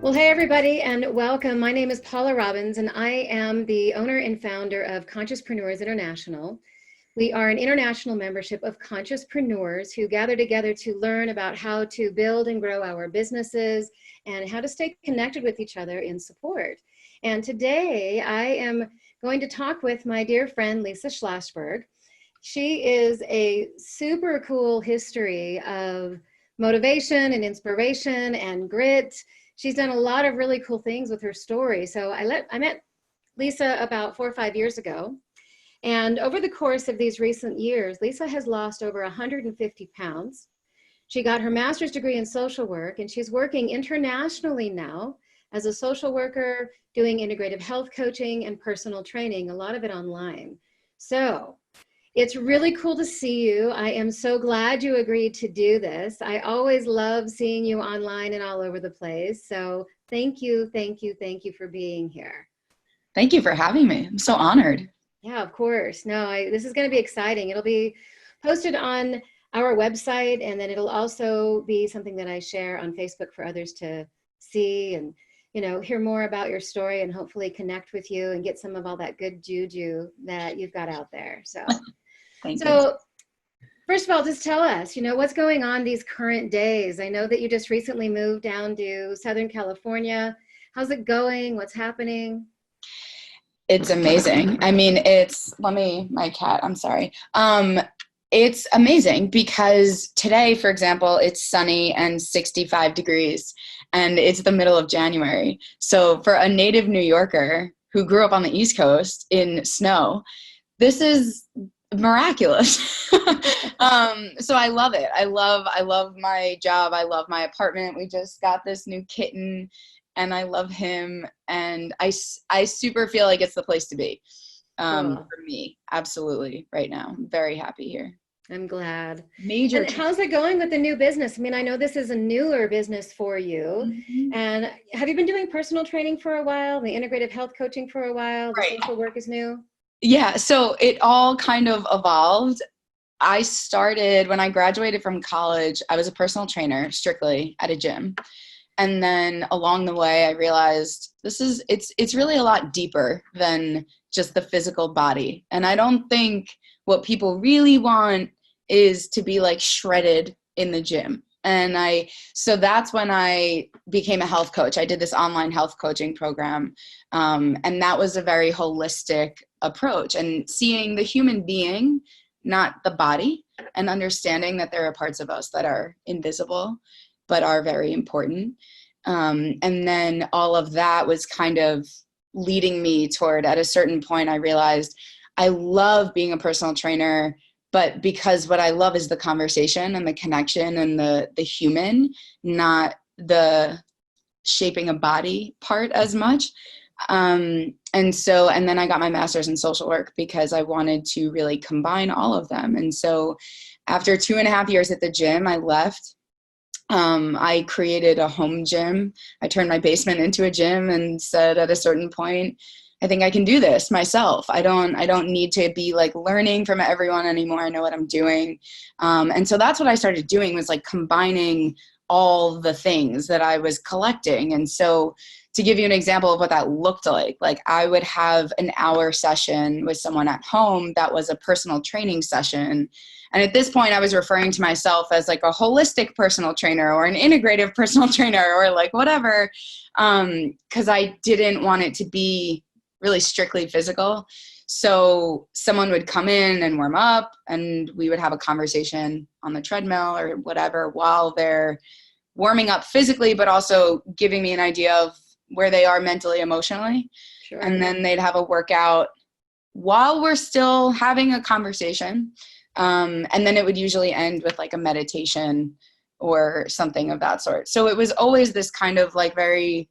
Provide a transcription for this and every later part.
Well, hey, everybody, and welcome. My name is Paula Robbins, and I am the owner and founder of ConsciousPreneurs International. We are an international membership of Consciouspreneurs who gather together to learn about how to build and grow our businesses and how to stay connected with each other in support. And today I am going to talk with my dear friend, Lisa Schlosberg. She is a super cool history of motivation and inspiration and grit. She's done a lot of really cool things with her story. So I met Lisa about 4 or 5 years ago. And over the course of these recent years, Lisa has lost over 150 pounds. She got her master's degree in social work, and she's working internationally now as a social worker, doing integrative health coaching and personal training, a lot of it online. So it's really cool to see you. I am so glad you agreed to do this. I always love seeing you online and all over the place. So thank you for being here. Thank you for having me. I'm so honored. Yeah, of course. No, this is going to be exciting. It'll be posted on our website, and then it'll also be something that I share on Facebook for others to see and, hear more about your story and hopefully connect with you and get some of all that good juju that you've got out there. So. Thank you. First of all, just tell us, what's going on these current days? I know that you just recently moved down to Southern California. How's it going? What's happening? It's amazing. I mean, my cat, I'm sorry. It's amazing because today, for example, it's sunny and 65 degrees and it's the middle of January. So for a native New Yorker who grew up on the East Coast in snow, this is miraculous. So I love it. I love my job. I love my apartment. We just got this new kitten and I love him. And I super feel like it's the place to be for me. Absolutely. Right now. I'm very happy here. I'm glad. And how's it going with the new business? I mean, I know this is a newer business for you. Mm-hmm. And have you been doing personal training for a while? The integrative health coaching for a while? The social work is new? Yeah, so it all kind of evolved. I started when I graduated from college. I was a personal trainer strictly at a gym. And then along the way, I realized it's really a lot deeper than just the physical body. And I don't think what people really want is to be like shredded in the gym. And so that's when I became a health coach. I did this online health coaching program. And that was a very holistic approach and seeing the human being, not the body, and understanding that there are parts of us that are invisible, but are very important. And then all of that was kind of leading me toward, at a certain point, I realized I love being a personal trainer, but because what I love is the conversation and the connection and the human, not the shaping a body part as much. And then I got my master's in social work because I wanted to really combine all of them. And so after 2.5 years at the gym, I left. I created a home gym. I turned my basement into a gym and said at a certain point, I think I can do this myself. I don't need to be like learning from everyone anymore. I know what I'm doing. And so that's what I started doing, was like combining all the things that I was collecting. And so to give you an example of what that looked like I would have an hour session with someone at home that was a personal training session. And at this point I was referring to myself as like a holistic personal trainer or an integrative personal trainer or like whatever. 'Cause I didn't want it to be really strictly physical. So someone would come in and warm up and we would have a conversation on the treadmill or whatever while they're warming up physically, but also giving me an idea of where they are mentally, emotionally. Sure. And then they'd have a workout while we're still having a conversation. And then it would usually end with like a meditation or something of that sort. So it was always this kind of like very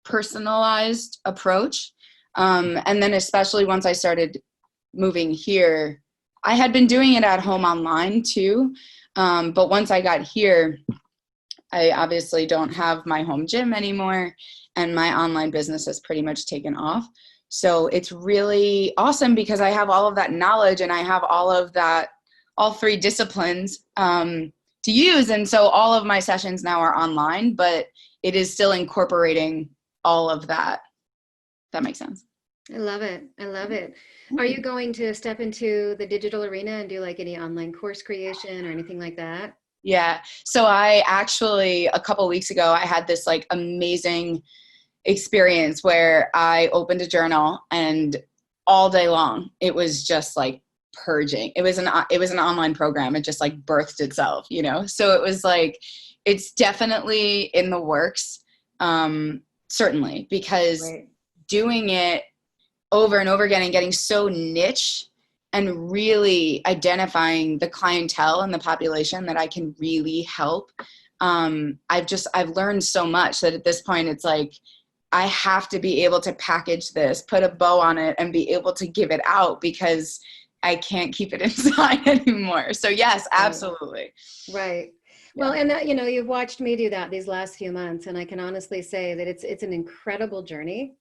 personalized approach. And then especially once I started moving here, I had been doing it at home online too. But once I got here, I obviously don't have my home gym anymore and my online business has pretty much taken off. So it's really awesome because I have all of that knowledge and I have all of that, all three disciplines to use. And so all of my sessions now are online, but it is still incorporating all of that. If that makes sense. I love it. I love it. Are you going to step into the digital arena and do like any online course creation or anything like that? Yeah. So I actually, a couple of weeks ago, I had this like amazing experience where I opened a journal and all day long, it was just like purging. It was an online program. It just like birthed itself, you know? So it was like, it's definitely in the works. Certainly, because Right. doing it over and over again and getting so niche and really identifying the clientele and the population that I can really help. I've learned so much that at this point it's like, I have to be able to package this, put a bow on it, and be able to give it out because I can't keep it inside anymore. So yes, absolutely. Right. Yeah. Well, and that, you know, you've watched me do that these last few months, and I can honestly say that it's an incredible journey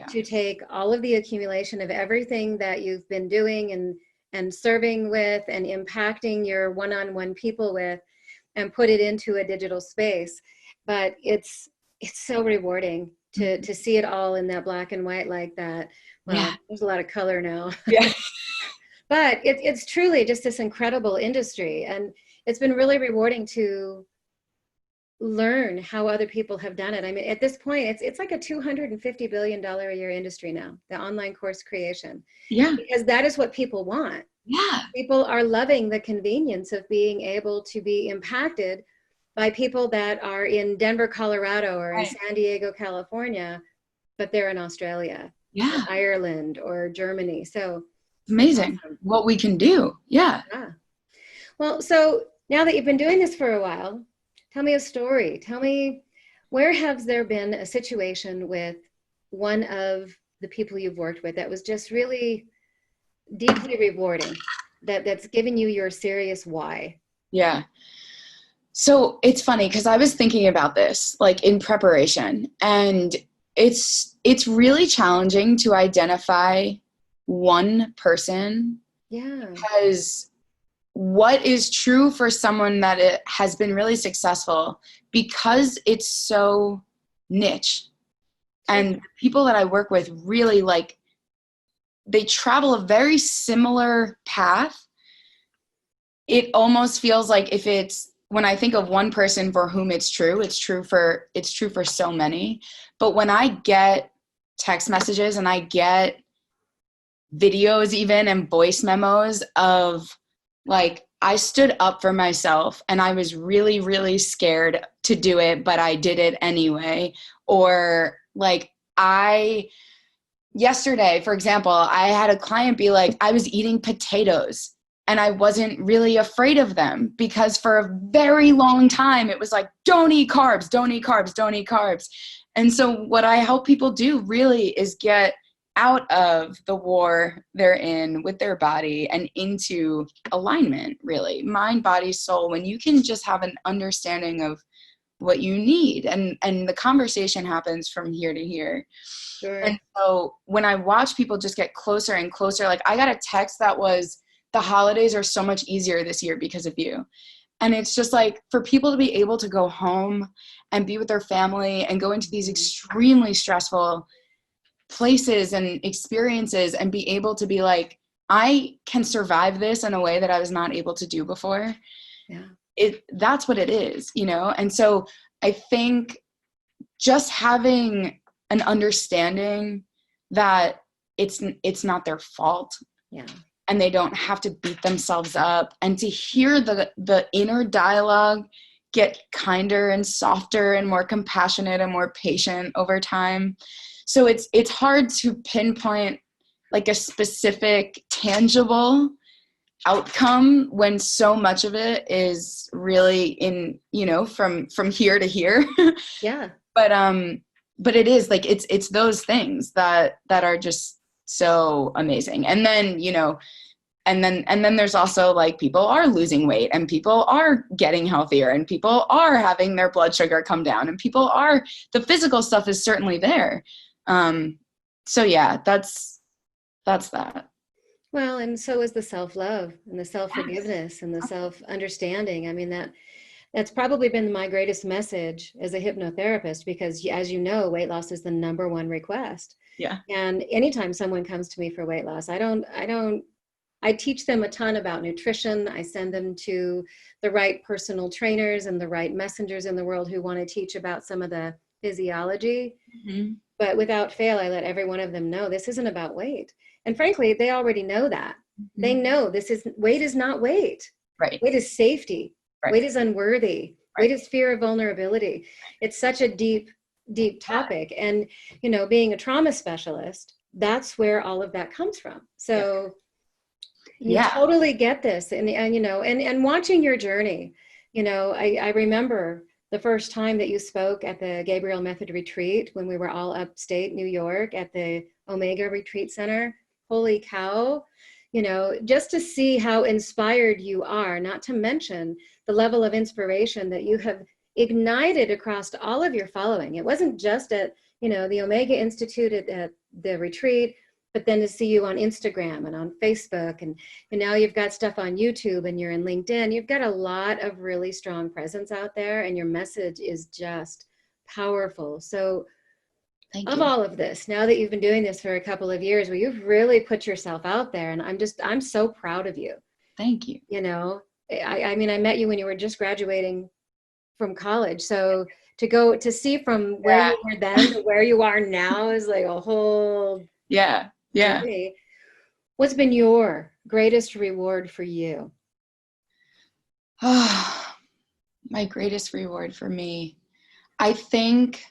to take all of the accumulation of everything that you've been doing and serving with and impacting your one-on-one people with and put it into a digital space. But it's so rewarding to see it all in that black and white like that. Well, there's a lot of color now. Yeah. But it's truly just this incredible industry. And it's been really rewarding to learn how other people have done it. I mean, at this point, it's like a $250 billion a year industry now, the online course creation. Yeah. Because that is what people want. Yeah. People are loving the convenience of being able to be impacted by people that are in Denver, Colorado, or in San Diego, California, but they're in Australia, or Ireland, or Germany. So amazing what we can do. Yeah. Well, so now that you've been doing this for a while, tell me a story. Tell me, where has there been a situation with one of the people you've worked with that was just really deeply rewarding, that's given you your serious why? Yeah. So it's funny because I was thinking about this like in preparation, and it's really challenging to identify one person. Yeah. Because what is true for someone that it has been really successful, because it's so niche, and people that I work with really like, they travel a very similar path. It almost feels like if it's, when I think of one person for whom it's true for so many. But when I get text messages and I get videos even and voice memos of like, I stood up for myself and I was really, really scared to do it, but I did it anyway. Or like yesterday, for example, I had a client be like, I was eating potatoes and I wasn't really afraid of them because for a very long time, it was like, don't eat carbs, don't eat carbs, don't eat carbs. And so what I help people do really is get out of the war they're in with their body and into alignment, really, mind, body, soul, when you can just have an understanding of what you need, and the conversation happens from here to here. Sure. And so when I watch people just get closer and closer, like I got a text that was, the holidays are so much easier this year because of you. And it's just like, for people to be able to go home and be with their family and go into these extremely stressful places and experiences and be able to be like, I can survive this in a way that I was not able to do before. Yeah. That's what it is, you know? And so I think just having an understanding that it's not their fault. Yeah. And they don't have to beat themselves up, and to hear the inner dialogue get kinder and softer and more compassionate and more patient over time. So it's hard to pinpoint like a specific tangible outcome when so much of it is really in, you know, from here to here. Yeah. But it is like, it's those things that are just so amazing. And then, you know, and then there's also like, people are losing weight and people are getting healthier and people are having their blood sugar come down and the physical stuff is certainly there. So yeah, that's that. Well, and so is the self-love and the self-forgiveness and the self-understanding. I mean, that That's probably been my greatest message as a hypnotherapist, because as you know, weight loss is the #1 request. Yeah. And anytime someone comes to me for weight loss, I teach them a ton about nutrition. I send them to the right personal trainers and the right messengers in the world who want to teach about some of the physiology. Mm-hmm. But without fail, I let every one of them know this isn't about weight. And frankly, they already know that. Mm-hmm. They know weight is not weight. Right. Weight is safety. Right. Weight is unworthy. Right. Weight is fear of vulnerability. It's such a deep topic. And, being a trauma specialist, that's where all of that comes from. So you totally get this. And watching your journey, I remember the first time that you spoke at the Gabriel Method Retreat when we were all upstate New York at the Omega Retreat Center. Holy cow. Just to see how inspired you are, not to mention the level of inspiration that you have ignited across all of your following. It wasn't just at, the Omega Institute at the retreat, but then to see you on Instagram and on Facebook, and now you've got stuff on YouTube and you're in LinkedIn. You've got a lot of really strong presence out there, and your message is just powerful. So of all of this, now that you've been doing this for a couple of years, where you've really put yourself out there, and I'm so proud of you. Thank you. I met you when you were just graduating from college. So to see from where you were then to where you are now is like a whole journey. What's been your greatest reward for you? My greatest reward for me, I think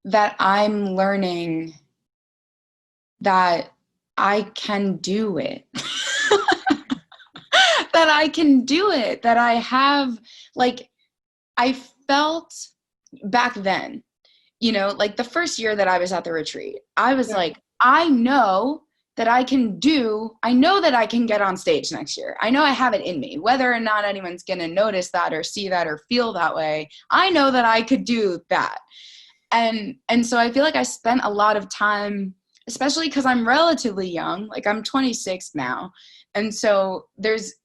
that I'm learning that I can do it. That I can do it. That I have, I felt back then, the first year that I was at the retreat, I was like, I know that I can get on stage next year. I know I have it in me. Whether or not anyone's going to notice that or see that or feel that way, I know that I could do that. And so I feel like I spent a lot of time, especially because I'm relatively young, I'm 26 now. And so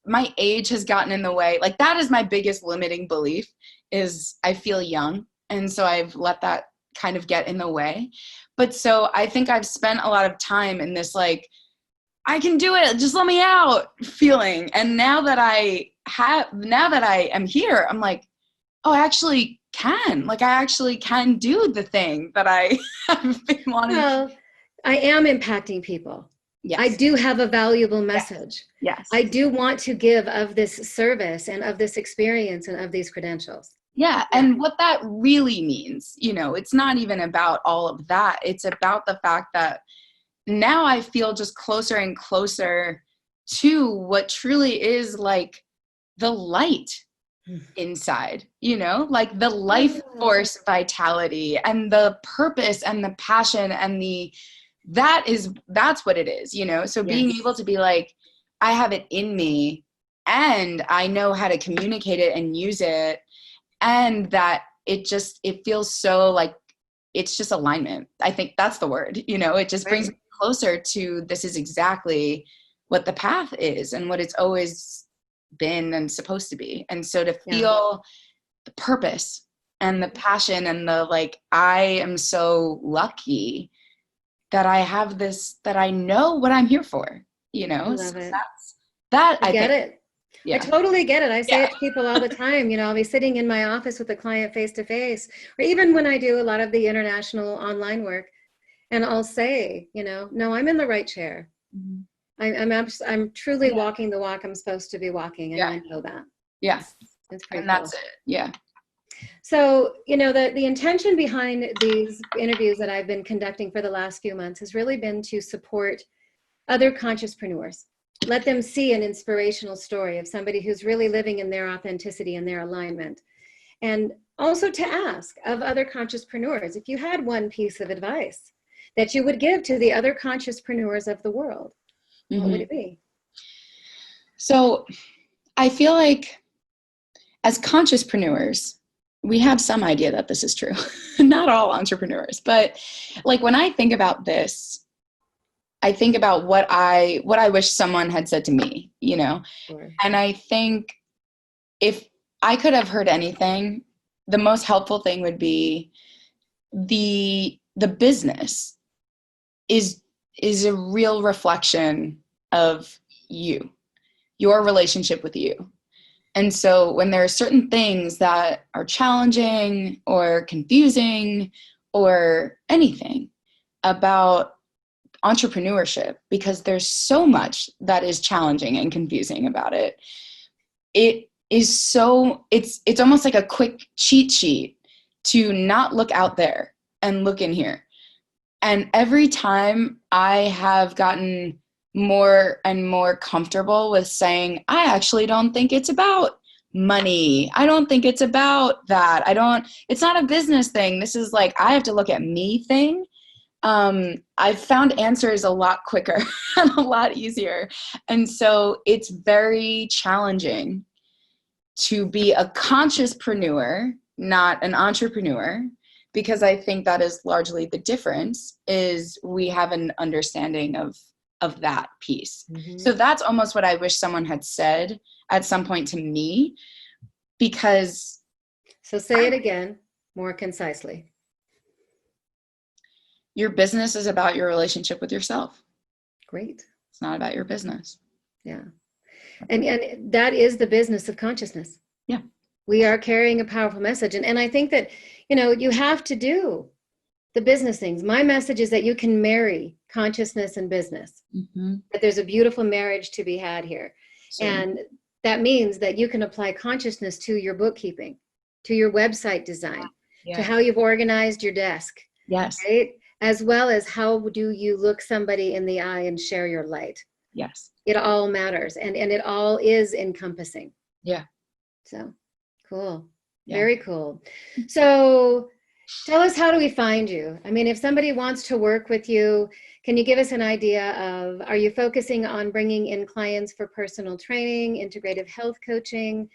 my age has gotten in the way. That is my biggest limiting belief, is I feel young. And so I've let that kind of get in the way. But so I think I've spent a lot of time in this, I can do it, just let me out feeling. And now that I am here, I'm like, oh, I actually can. I actually can do the thing that I have been wanting. Well, I am impacting people. Yes. I do have a valuable message. Yes. I do want to give of this service and of this experience and of these credentials. Yeah. And what that really means, it's not even about all of that. It's about the fact that now I feel just closer and closer to what truly is the light inside, the life force vitality and the purpose and the passion and that's what it is, So being able to be I have it in me and I know how to communicate it and use it, and that it feels so it's just alignment. I think that's the word, it just brings me closer to this is exactly what the path is and what it's always been and supposed to be. And so to feel the purpose and the passion and the I am so lucky that I have this, that I know what I'm here for, I love it. I get think, it. Yeah. I totally get it. I say it to people all the time. I'll be sitting in my office with a client face to face, or even when I do a lot of the international online work, and I'll say, no, I'm in the right chair. Mm-hmm. I'm truly walking the walk I'm supposed to be walking, and I know that. Yeah. It's pretty cool. That's it. Yeah. So, the intention behind these interviews that I've been conducting for the last few months has really been to support other consciouspreneurs. Let them see an inspirational story of somebody who's really living in their authenticity and their alignment. And also to ask of other consciouspreneurs, if you had one piece of advice that you would give to the other consciouspreneurs of the world, what would it be? So I feel like as consciouspreneurs, we have some idea that this is true. Not all entrepreneurs, but when I think about this, I think about what I wish someone had said to me, Sure. And I think if I could have heard anything. The most helpful thing would be the business is a real reflection of you, your relationship with you. And so when there are certain things that are challenging or confusing or anything about entrepreneurship, because there's so much that is challenging and confusing about it, it's almost like a quick cheat sheet to not look out there and look in here. And every time I have gotten more and more comfortable with saying, I actually don't think it's about money. I don't think it's about that. It's not a business thing. This is like, I have to look at me thing. I've found answers a lot quicker and a lot easier. And so it's very challenging to be a consciouspreneur, not an entrepreneur, because I think that is largely the difference, is we have an understanding of that piece. Mm-hmm. So that's almost what I wish someone had said at some point to me, because. So say it again, more concisely. Your business is about your relationship with yourself. Great. It's not about your business. Yeah. And that is the business of consciousness. Yeah. We are carrying a powerful message. And I think that, you have to do the business things. My message is that you can marry consciousness and business, mm-hmm. that there's a beautiful marriage to be had here. Sure. And that means that you can apply consciousness to your bookkeeping, to your website design, to how you've organized your desk. Yes. Right? As well as how do you look somebody in the eye and share your light. Yes. It all matters, and it all is encompassing. Yeah. So cool. Yeah. Very cool. So tell us, how do we find you? I mean, if somebody wants to work with you, can you give us an idea of, are you focusing on bringing in clients for personal training, integrative health coaching?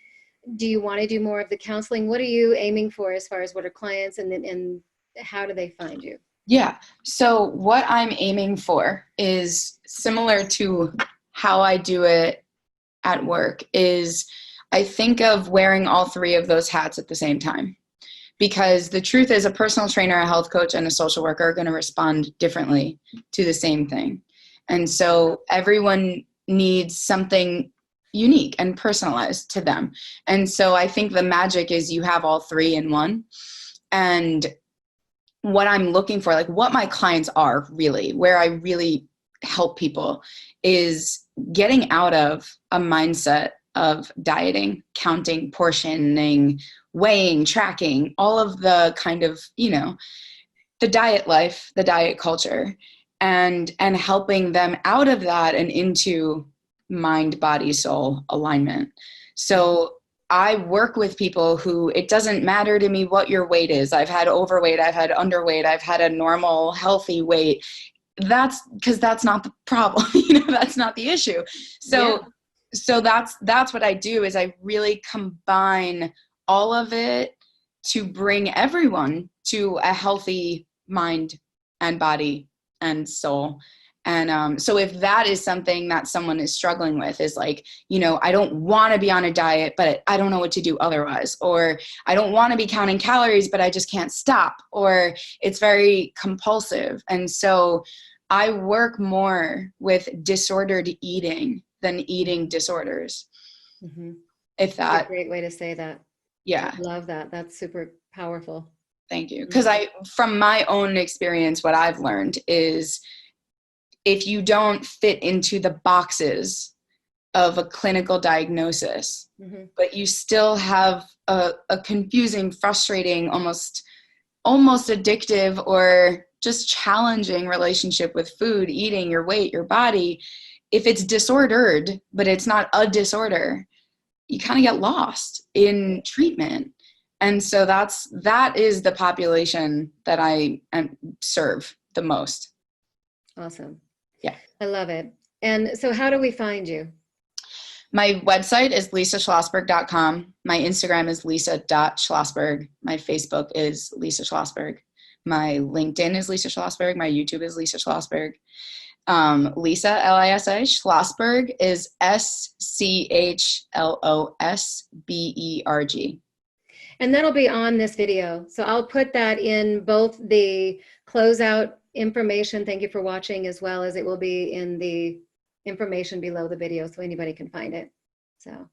Do you want to do more of the counseling? What are you aiming for as far as what are clients, and how do they find you? Yeah. So what I'm aiming for is similar to how I do it at work. Is I think of wearing all three of those hats at the same time, because the truth is a personal trainer, a health coach, and a social worker are going to respond differently to the same thing. And so everyone needs something unique and personalized to them. And so I think the magic is you have all three in one. And what I'm looking for, like what my clients are really, where I really help people, is getting out of a mindset of dieting, counting, portioning, weighing, tracking, all of the kind of, the diet life, the diet culture, and helping them out of that and into mind, body, soul alignment. So I work with people who, it doesn't matter to me what your weight is. I've had overweight, I've had underweight, I've had a normal, healthy weight. That's because that's not the problem. That's not the issue. So that's what I do, is I really combine all of it to bring everyone to a healthy mind and body and soul. And so if that is something that someone is struggling with, is like, I don't want to be on a diet, but I don't know what to do otherwise. Or I don't want to be counting calories, but I just can't stop. Or it's very compulsive. And so I work more with disordered eating than eating disorders. Mm-hmm. If That's a great way to say that. Yeah. I love that. That's super powerful. Thank you. Because from my own experience, what I've learned is, if you don't fit into the boxes of a clinical diagnosis, mm-hmm. but you still have a confusing, frustrating, almost addictive, or just challenging relationship with food, eating, your weight, your body, if it's disordered, but it's not a disorder, you kind of get lost in treatment. And so that is the population that I serve the most. Awesome. Yeah. I love it. And so how do we find you? My website is lisaschlosberg.com. My Instagram is lisa.schlossberg. My Facebook is Lisa Schlosberg. My LinkedIn is Lisa Schlosberg. My YouTube is Lisa Schlosberg. Lisa, Lisa, Schlosberg is Schlosberg. And that'll be on this video. So I'll put that in both the closeout information, thank you for watching, as well as it will be in the information below the video so anybody can find it. So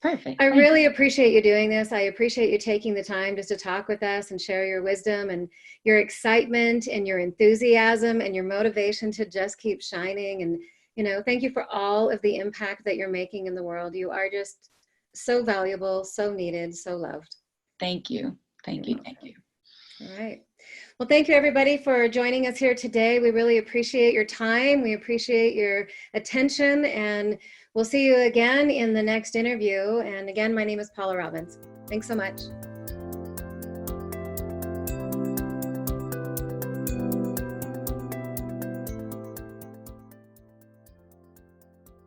perfect. I really appreciate you doing this. I appreciate you taking the time just to talk with us and share your wisdom and your excitement and your enthusiasm and your motivation to just keep shining. And, you know, thank you for all of the impact that you're making in the world. You are just so valuable, so needed, so loved. Thank you. Thank you. Thank you. All right. Well, thank you everybody for joining us here today. We really appreciate your time. We appreciate your attention, and we'll see you again in the next interview. And again, my name is Paula Robbins. Thanks so much.